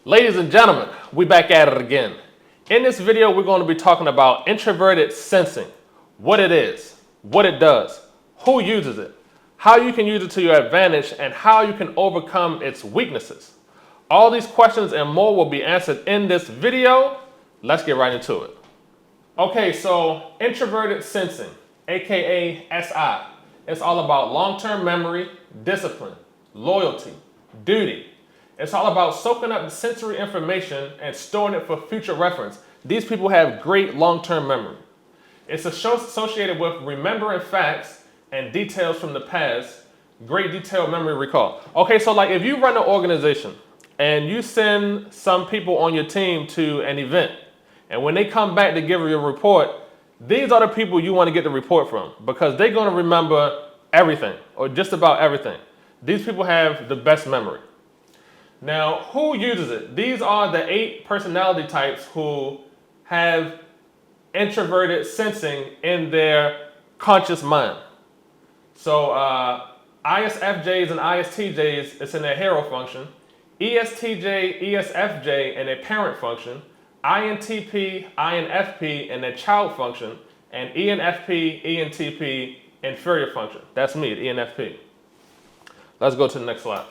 Ladies and gentlemen, we back at it again. In this video, we're going to be talking about introverted sensing, what it is, what it does, who uses it, how you can use it to your advantage, and how you can overcome its weaknesses. All these questions and more will be answered in this video. Let's get right into it. Okay, so introverted sensing, aka SI, it's all about long-term memory, discipline, loyalty, duty. It's all about soaking up sensory information and storing it for future reference. These people have great long-term memory. It's associated with remembering facts and details from the past, great detailed memory recall. Okay, so like if you run an organization and you send some people on your team to an event, and when they come back to give you a report, these are the people you want to get the report from because they're going to remember everything or just about everything. These people have the best memory. Now, who uses it? These are the 8 personality types who have introverted sensing in their conscious mind. So ISFJs and ISTJs, it's in their hero function. ESTJ, ESFJ in their parent function. INTP, INFP in their child function. And ENFP, ENTP, inferior function. That's me, the ENFP. Let's go to the next slide.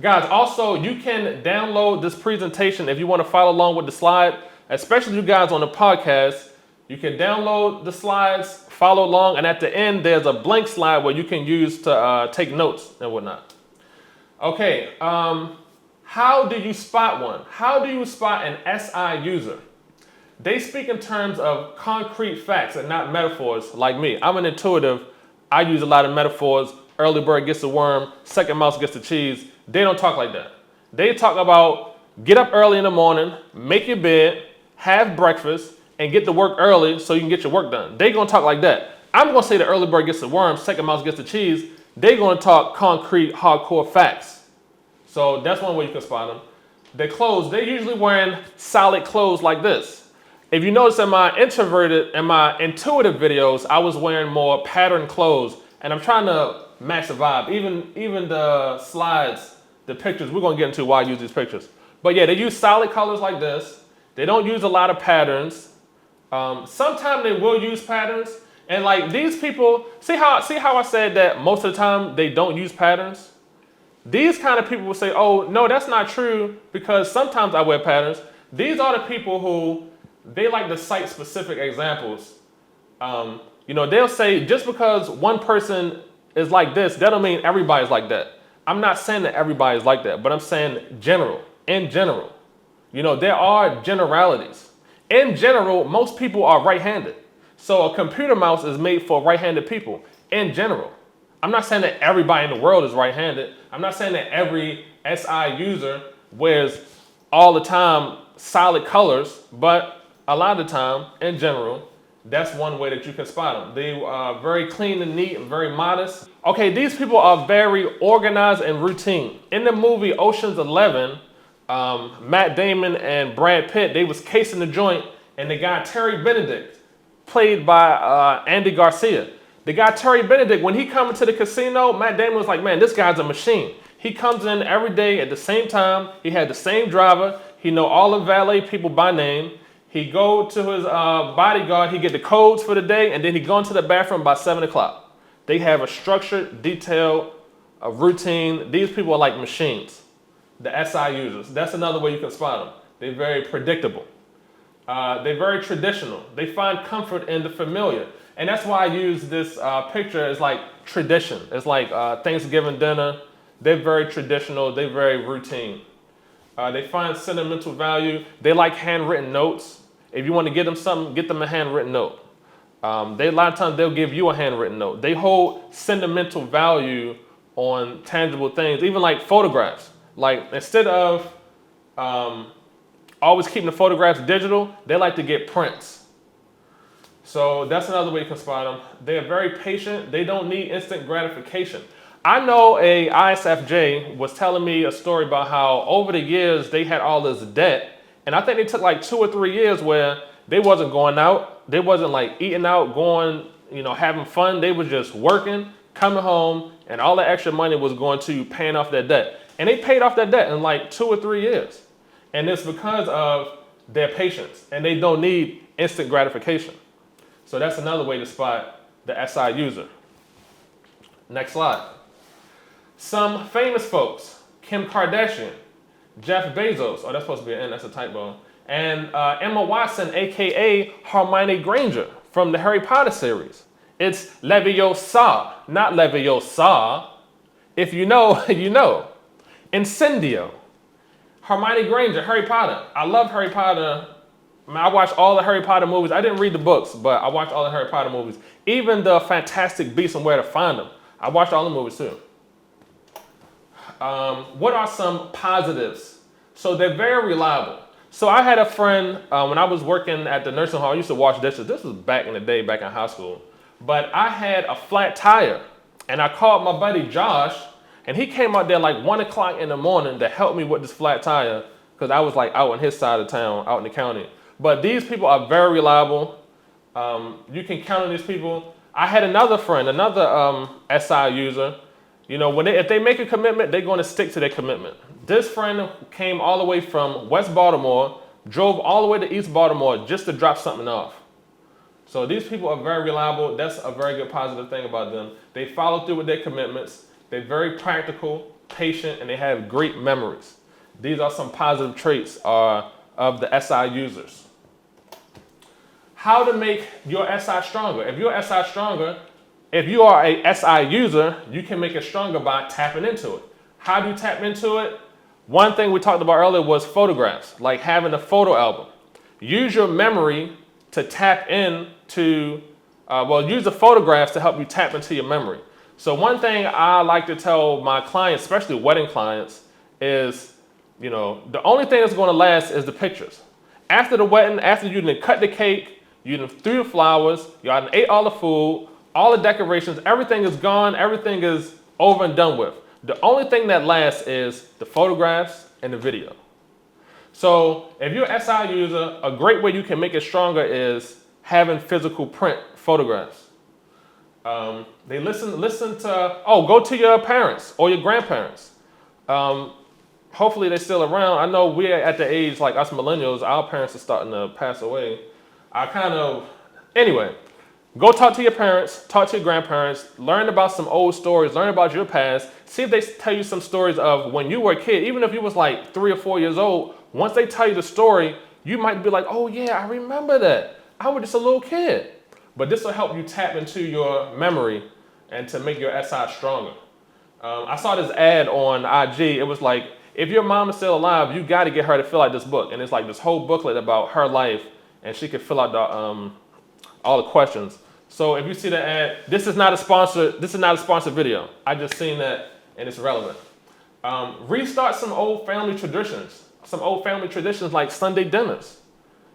Guys, also, you can download this presentation if you want to follow along with the slide, especially you guys on the podcast. You can download the slides, follow along, and at the end, there's a blank slide where you can use to take notes and whatnot. Okay, how do you spot one? How do you spot an SI user? They speak in terms of concrete facts and not metaphors like me. I'm an intuitive. I use a lot of metaphors. Early bird gets the worm, second mouse gets the cheese. They don't talk like that. They talk about get up early in the morning, make your bed, have breakfast, and get to work early so you can get your work done. They're going to talk like that. I'm going to say the early bird gets the worm, second mouse gets the cheese. They're going to talk concrete, hardcore facts. So that's one way you can spot them. Their clothes, they're usually wearing solid clothes like this. If you notice in my introverted and my intuitive videos, I was wearing more patterned clothes, and I'm trying to match the vibe. Even the slides, the pictures, we're going to get into why I use these pictures. But yeah, they use solid colors like this. They don't use a lot of patterns. Sometimes they will use patterns. And like these people, see how I said that most of the time they don't use patterns? These kind of people will say, oh, no, that's not true because sometimes I wear patterns. These are the people who, they like to cite specific examples. They'll say just because one person is like this, that don't mean everybody's like that. I'm not saying that everybody is like that, but I'm saying in general. There are generalities. In general, most people are right-handed. So a computer mouse is made for right-handed people in general. I'm not saying that everybody in the world is right-handed. I'm not saying that every SI user wears all the time solid colors, but a lot of the time, in general, that's one way that you can spot them. They are very clean and neat and very modest. Okay, these people are very organized and routine. In the movie Ocean's 11, Matt Damon and Brad Pitt, they was casing the joint, and the guy Terry Benedict, played by Andy Garcia. The guy Terry Benedict, when he come into the casino, Matt Damon was like, man, this guy's a machine. He comes in every day at the same time. He had the same driver. He know all the valet people by name. He go to his bodyguard, he get the codes for the day, and then he go into the bathroom by 7 o'clock. They have a structured, detailed, a routine. These people are like machines, the SI users. That's another way you can spot them. They're very predictable. They're very traditional. They find comfort in the familiar. And that's why I use this picture as like tradition. It's like Thanksgiving dinner. They're very traditional. They're very routine. They find sentimental value. They like handwritten notes. If you want to get them something, get them a handwritten note. A lot of times they'll give you a handwritten note. They hold sentimental value on tangible things, even like photographs. Like instead of always keeping the photographs digital, they like to get prints. So that's another way you can spot them. They are very patient. They don't need instant gratification. I know a ISFJ was telling me a story about how over the years they had all this debt, and I think they took like 2 or 3 years where they wasn't going out, they wasn't like eating out, going, having fun. They was just working, coming home, and all the extra money was going to paying off their debt. And they paid off that debt in like 2 or 3 years. And it's because of their patience, and they don't need instant gratification. So that's another way to spot the SI user. Next slide. Some famous folks: Kim Kardashian, Jeff Bezos, oh, that's supposed to be an N, that's a typo, and Emma Watson, aka Hermione Granger from the Harry Potter series. It's Leviosa, not Leviosa. If you know, you know. Incendio, Hermione Granger, Harry Potter. I love Harry Potter. I mean, I watched all the Harry Potter movies. I didn't read the books, but I watched all the Harry Potter movies. Even the Fantastic Beasts and Where to Find Them. I watched all the movies too. What are some positives? So they're very reliable. So I had a friend, when I was working at the nursing home, I used to wash dishes. This was back in the day, back in high school. But I had a flat tire, and I called my buddy Josh, and he came out there like 1 o'clock in the morning to help me with this flat tire, because I was like out on his side of town, out in the county. But these people are very reliable. You can count on these people. I had another friend, another SI user. You know, if they make a commitment, they're going to stick to their commitment. This friend came all the way from West Baltimore, drove all the way to East Baltimore just to drop something off. So these people are very reliable. That's a very good positive thing about them. They follow through with their commitments. They're very practical, patient, and they have great memories. These are some positive traits of the SI users. How to make your SI stronger. If you're SI stronger, if you are a SI user, you can make it stronger by tapping into it. How do you tap into it? One thing we talked about earlier was photographs, like having a photo album. Use your memory to tap into, use the photographs to help you tap into your memory. So one thing I like to tell my clients, especially wedding clients, is, you know, the only thing that's going to last is the pictures. After the wedding, after you done cut the cake, you done threw the flowers, you done ate all the food, all the decorations, everything is gone, everything is over and done with. The only thing that lasts is the photographs and the video. So if you're an SI user, a great way you can make it stronger is having physical print photographs. They listen to, go to your parents or your grandparents. Hopefully they're still around. I know we're at the age, like us millennials, our parents are starting to pass away. Anyway, go talk to your parents, talk to your grandparents, learn about some old stories, learn about your past, see if they tell you some stories of when you were a kid, even if you was like 3 or 4 years old. Once they tell you the story, you might be like, oh yeah, I remember that. I was just a little kid. But this will help you tap into your memory and to make your SI stronger. I saw this ad on IG. It was like, if your mom is still alive, you got to get her to fill out this book. And it's like this whole booklet about her life, and she could fill out all the questions. So if you see the ad, this is not a sponsored video. I just seen that and it's relevant. Restart some old family traditions. Some old family traditions like Sunday dinners.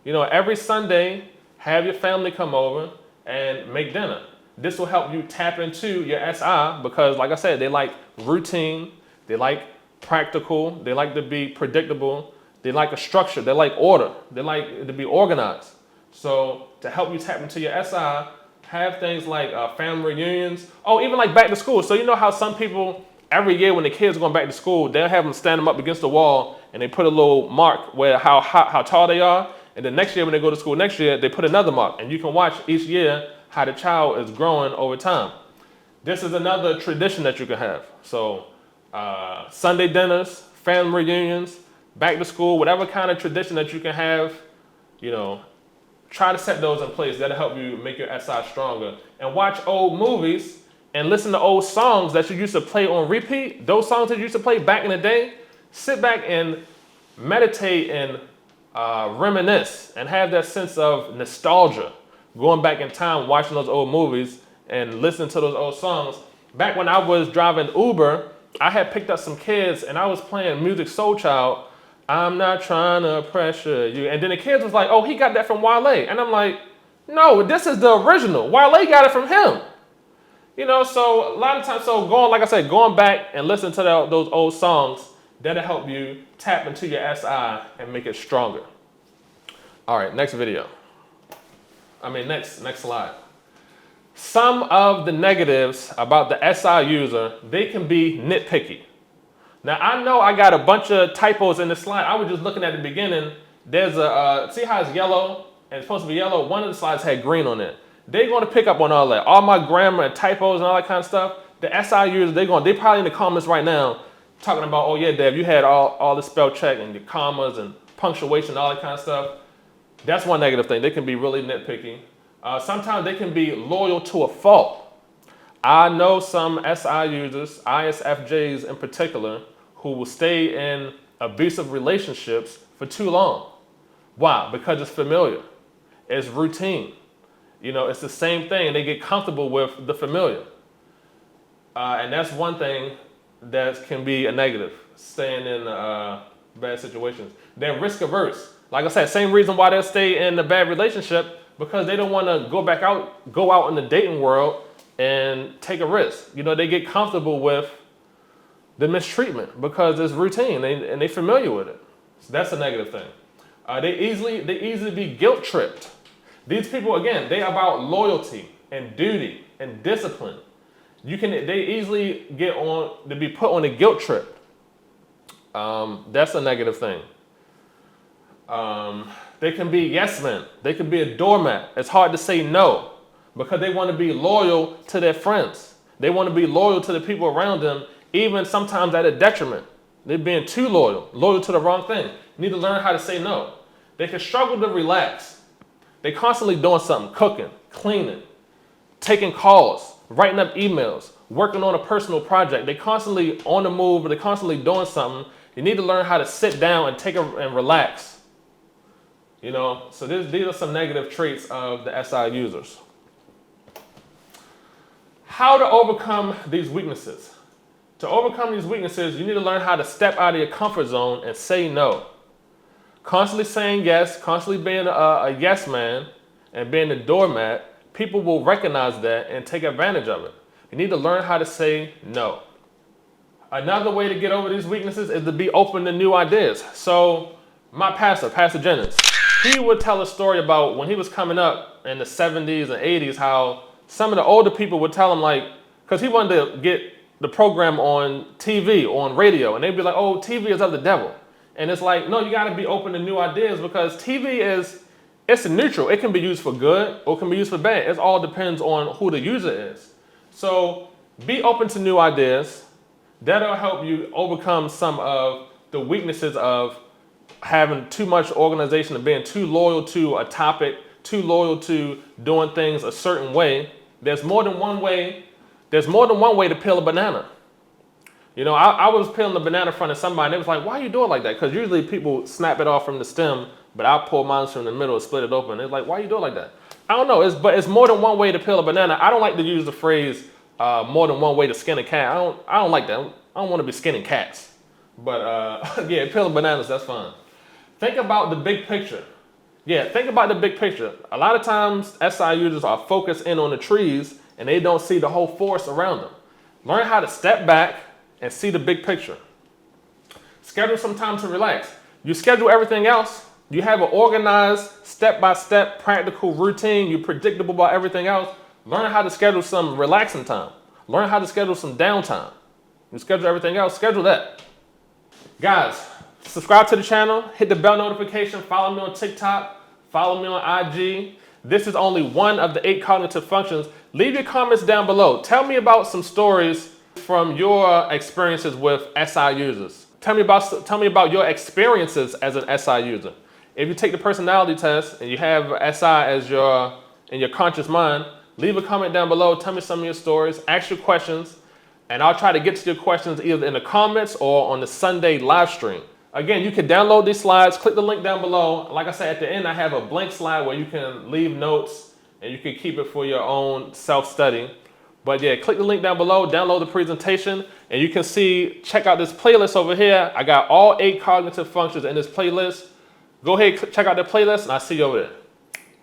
You know, every Sunday, have your family come over and make dinner. This will help you tap into your SI because, like I said, they like routine, they like practical, they like to be predictable, they like a structure, they like order, they like to be organized. So to help you tap into your SI, have things like family reunions. Oh, even like back to school. So you know how some people, every year when the kids are going back to school, they'll have them stand them up against the wall and they put a little mark where how tall they are. And then next year when they go to school next year, they put another mark. And you can watch each year how the child is growing over time. This is another tradition that you can have. So Sunday dinners, family reunions, back to school, whatever kind of tradition that you can have, you know, try to set those in place. That'll help you make your SI stronger. And watch old movies and listen to old songs that you used to play on repeat. Those songs that you used to play back in the day. Sit back and meditate and reminisce and have that sense of nostalgia. Going back in time, watching those old movies and listening to those old songs. Back when I was driving Uber, I had picked up some kids and I was playing Music Soul Child. I'm not trying to pressure you. And then the kids was like, oh, he got that from Wale. And I'm like, no, this is the original. Wale got it from him. You know, so a lot of times, going back and listening to those old songs, that'll help you tap into your SI and make it stronger. All right, next slide. Some of the negatives about the SI user, they can be nitpicky. Now, I know I got a bunch of typos in the slide. I was just looking at the beginning. There's see how it's yellow and it's supposed to be yellow? One of the slides had green on it. They're going to pick up on all that. All my grammar and typos and all that kind of stuff. The SI users, they probably in the comments right now talking about, oh yeah, Dev, you had all the spell check and your commas and punctuation and all that kind of stuff. That's one negative thing. They can be really nitpicky. Sometimes they can be loyal to a fault. I know some SI users, ISFJs in particular, who will stay in abusive relationships for too long. Why? Because it's familiar. It's routine. It's the same thing, and they get comfortable with the familiar. And that's one thing that can be a negative, staying in bad situations. They're risk averse. Like I said, same reason why they'll stay in a bad relationship, because they don't want to go out in the dating world and take a risk. They get comfortable with the mistreatment because it's routine and they're familiar with it. So that's a negative thing. They easily be guilt tripped. These people, again, they are about loyalty and duty and discipline. They easily to be put on a guilt trip. That's a negative thing. They can be yes men. They can be a doormat. It's hard to say no because they want to be loyal to their friends. They want to be loyal to the people around them, even sometimes at a detriment. They're being too loyal to the wrong thing. You need to learn how to say no. They can struggle to relax. They're constantly doing something, cooking, cleaning, taking calls, writing up emails, working on a personal project. They're constantly on the move, they're constantly doing something. You need to learn how to sit down and relax. So these are some negative traits of the SI users. How to overcome these weaknesses? To overcome these weaknesses, you need to learn how to step out of your comfort zone and say no. Constantly saying yes, constantly being a yes man and being a doormat, people will recognize that and take advantage of it. You need to learn how to say no. Another way to get over these weaknesses is to be open to new ideas. So my pastor, Pastor Jennings, he would tell a story about when he was coming up in the 70s and 80s, how some of the older people would tell him, because he wanted to get the program on TV, on radio, and they'd be like, oh, TV is of the devil. And it's like, no, you got to be open to new ideas, because TV it's neutral. It can be used for good or it can be used for bad. It all depends on who the user is. So be open to new ideas. That'll help you overcome some of the weaknesses of having too much organization and being too loyal to a topic, too loyal to doing things a certain way. There's more than one way to peel a banana. I was peeling the banana in front of somebody and they was like, why are you doing it like that? Because usually people snap it off from the stem, but I pull mine from the middle and split it open. It's like, why are you doing it like that? I don't know, but it's more than one way to peel a banana. I don't like to use the phrase more than one way to skin a cat. I don't like that. I don't want to be skinning cats. But yeah, peeling bananas, that's fun. Think about the big picture. Yeah, think about the big picture. A lot of times SI users are focused in on the trees and they don't see the whole forest around them. Learn how to step back and see the big picture. Schedule some time to relax. You schedule everything else. You have an organized, step-by-step, practical routine. You're predictable about everything else. Learn how to schedule some relaxing time. Learn how to schedule some downtime. You schedule everything else, schedule that. Guys, subscribe to the channel, hit the bell notification, follow me on TikTok, follow me on IG. This is only one of the 8 cognitive functions. Leave your comments down below. Tell me about some stories from your experiences with SI users. Tell me about your experiences as an SI user. If you take the personality test and you have SI as in your conscious mind, leave a comment down below. Tell me some of your stories, ask your questions, and I'll try to get to your questions either in the comments or on the Sunday live stream. Again, you can download these slides. Click the link down below. Like I said, at the end, I have a blank slide where you can leave notes and you can keep it for your own self-study. But yeah, click the link down below, download the presentation, and you can check out this playlist over here. I got all 8 cognitive functions in this playlist. Go ahead, check out the playlist, and I'll see you over there.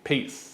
Peace.